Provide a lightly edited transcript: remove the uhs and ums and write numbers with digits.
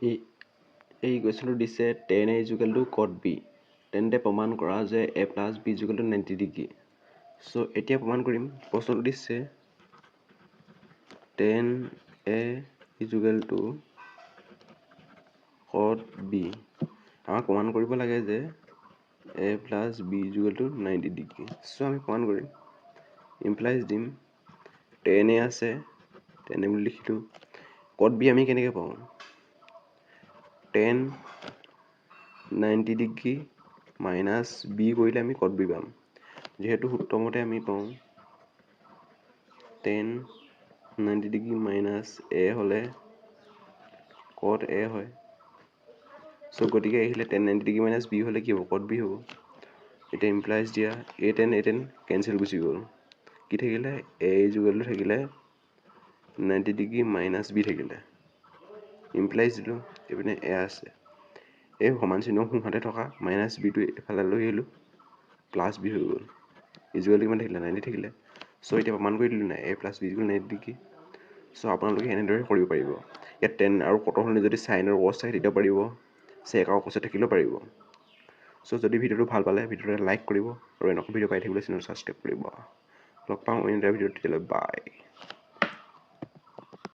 এই ইকুৱেশ্যনটো দিছে tan a equal to cot b তেন্তে প্ৰমাণ কৰা যে a plus b equal to 90 degree চ' এতিয়া প্ৰমাণ কৰিম প্ৰশ্নটো দিছে tan a equal to cot b আমাক প্ৰমাণ কৰিব লাগে যে a plus b equal to 90 degree চ' আমি প্ৰমাণ কৰিম ইমপ্লাইজ দিম tan a আছে tan a বুলি লিখিলোঁ cot b আমি কেনেকৈ পাওঁ tan 90 ডিগ্ৰী মাইনাছ b কৰিলে আমি cot b পাম যেহেতু সূত্ৰমতে আমি পাওঁ tan 90 ডিগ্ৰী মাইনাছ a হ'লে cot a হয় চ' গতিকে আহিলে tan 90 ডিগ্ৰী মাইনাছ b হ'লে কি হ'ব cot b হ'ব এতিয়া ইমপ্লাইজ দিয়া a tan কেঞ্চেল গুচি গ'ল কি থাকিলে a ইকুৱেল টু থাকিলে 90 ডিগ্ৰী মাইনাছ b থাকিলে ইমপ্লাইজ দিলোঁ এইপিনে a আছে এই সমান চিহ্ন সোঁহাতে থকা মাইনাছ বিটো এফালে লৈ আহিলোঁ প্লাছ বি হৈ গ'ল ইকুৱেল কিমান থাকিলে 90 থাকিলে চ' এতিয়া প্ৰমাণ কৰি দিলোঁ নাই a plus B equal 90 degree চ' আপোনালোকে এনেদৰে কৰিব পাৰিব ইয়াত টেন আৰু কটৰ হ'লে যদি চাইন আৰু কছ থাকে তেতিয়াও পাৰিব চেক আৰু কছত থাকিলেও পাৰিব চ' যদি ভিডিঅ'টো ভাল পালে ভিডিঅ'টো লাইক কৰিব আৰু এনেকুৱা ভিডিঅ' পাই থাকিবলৈ চেনেল ছাবস্ক্ৰাইব কৰিব লগ পাওঁ অন্য এটা ভিডিঅ'ত তেতিয়ালৈ বাই